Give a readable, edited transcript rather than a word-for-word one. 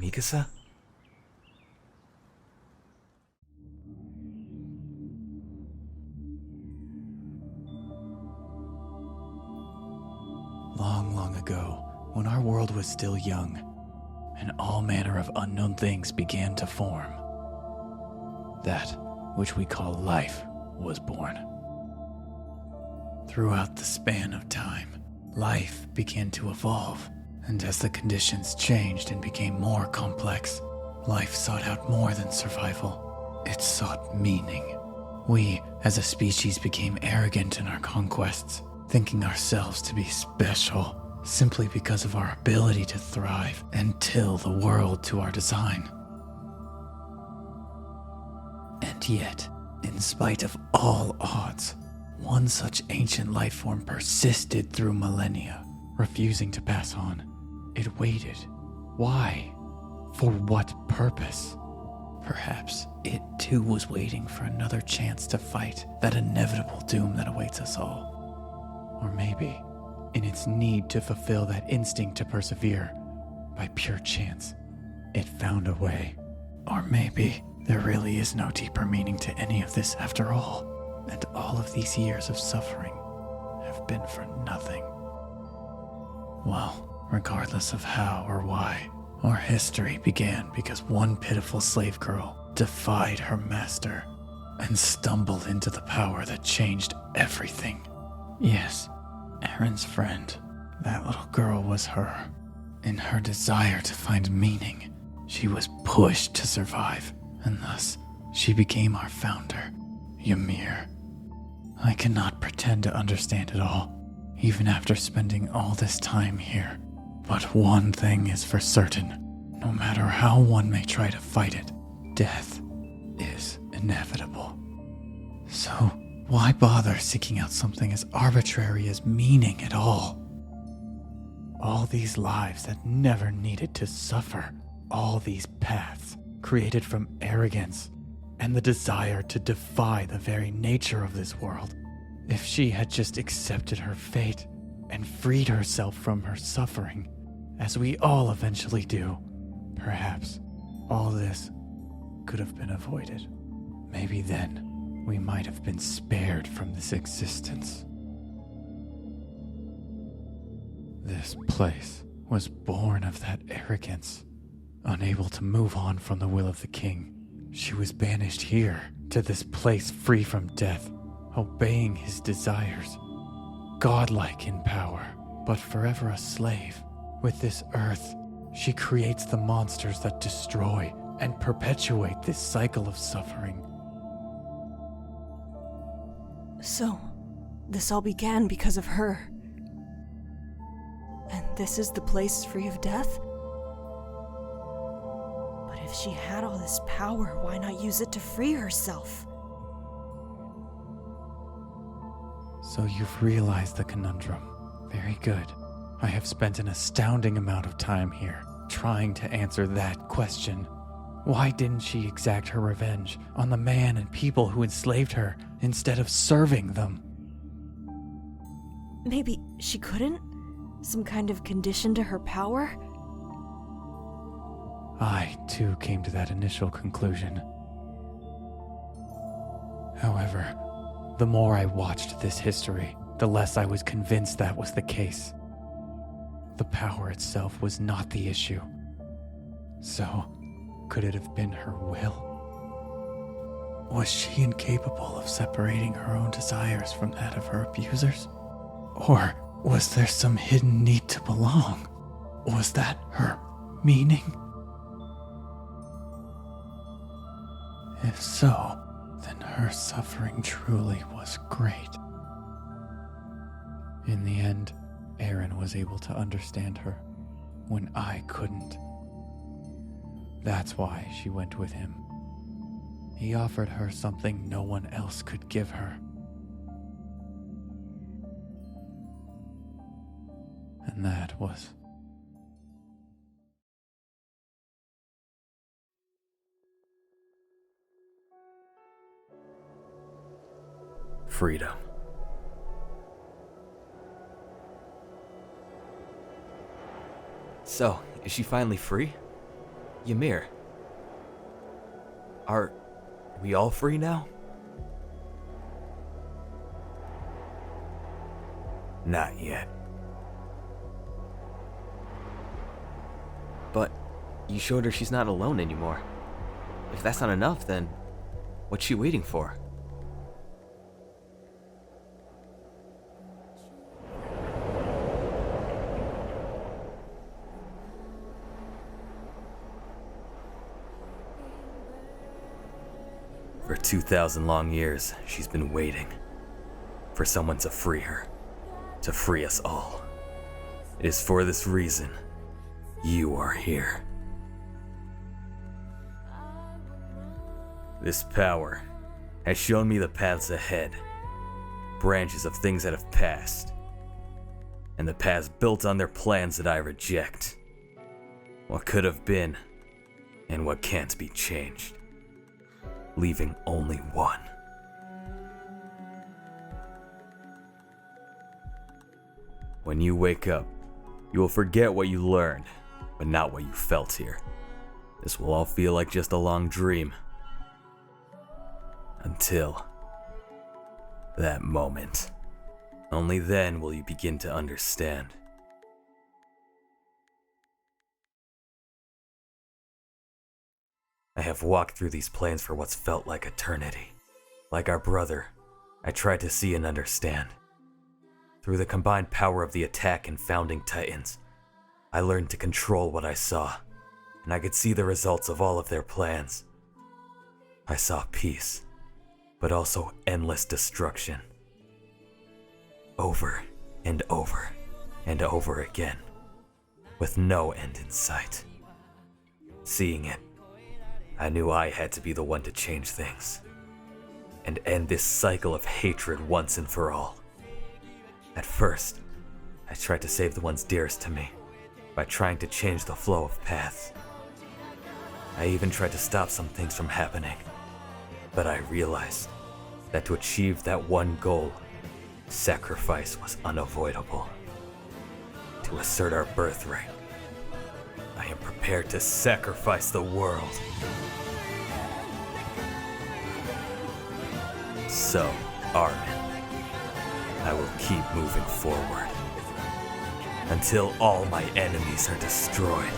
Mikasa? Long, long ago, when our world was still young, and all manner of unknown things began to form, that which we call life was born. Throughout the span of time, life began to evolve, and as the conditions changed and became more complex, life sought out more than survival. It sought meaning. We, as a species, became arrogant in our conquests, thinking ourselves to be special simply because of our ability to thrive and till the world to our design. And yet, in spite of all odds, one such ancient life form persisted through millennia, refusing to pass on. It waited. Why? For what purpose? Perhaps it too was waiting for another chance to fight that inevitable doom that awaits us all. Or maybe, in its need to fulfill that instinct to persevere, by pure chance, it found a way. Or maybe there really is no deeper meaning to any of this after all, and all of these years of suffering have been for nothing. Well, regardless of how or why, our history began because one pitiful slave girl defied her master and stumbled into the power that changed everything. Yes, Eren's friend, that little girl was her. In her desire to find meaning, she was pushed to survive, and thus she became our founder, Ymir. I cannot pretend to understand it all, even after spending all this time here. But one thing is for certain, no matter how one may try to fight it, death is inevitable. So, why bother seeking out something as arbitrary as meaning at all? All these lives that never needed to suffer, all these paths created from arrogance and the desire to defy the very nature of this world. If she had just accepted her fate and freed herself from her suffering, as we all eventually do, perhaps all this could have been avoided. Maybe then we might have been spared from this existence. This place was born of that arrogance. Unable to move on from the will of the king, she was banished here, to this place free from death, obeying his desires. Godlike in power, but forever a slave. With this earth, she creates the monsters that destroy and perpetuate this cycle of suffering. So, this all began because of her. And this is the place free of death? But if she had all this power, why not use it to free herself? So you've realized the conundrum. Very good. I have spent an astounding amount of time here, trying to answer that question. Why didn't she exact her revenge on the man and people who enslaved her instead of serving them? Maybe she couldn't? Some kind of condition to her power? I, too, came to that initial conclusion. However, the more I watched this history, the less I was convinced that was the case. The power itself was not the issue. So, could it have been her will? Was she incapable of separating her own desires from that of her abusers? Or was there some hidden need to belong? Was that her meaning? If so, then her suffering truly was great. In the end, Eren was able to understand her when I couldn't. That's why she went with him. He offered her something no one else could give her. And that was freedom. So, is she finally free? Ymir, are we all free now? Not yet. But you showed her she's not alone anymore. If that's not enough, then what's she waiting for? For 2,000 long years, she's been waiting for someone to free her, to free us all. It is for this reason you are here. This power has shown me the paths ahead, branches of things that have passed, and the paths built on their plans that I reject. What could have been, and what can't be changed, leaving only one. When you wake up, you will forget what you learned, but not what you felt here. This will all feel like just a long dream. Until that moment. Only then will you begin to understand. I have walked through these planes for what's felt like eternity. Like our brother, I tried to see and understand. Through the combined power of the attack and founding titans, I learned to control what I saw, and I could see the results of all of their plans. I saw peace, but also endless destruction. Over and over and over again, with no end in sight. Seeing it, I knew I had to be the one to change things, and end this cycle of hatred once and for all. At first, I tried to save the ones dearest to me, by trying to change the flow of paths. I even tried to stop some things from happening, but I realized that to achieve that one goal, sacrifice was unavoidable. To assert our birthright, I am prepared to sacrifice the world. So, Armin, I will keep moving forward until all my enemies are destroyed.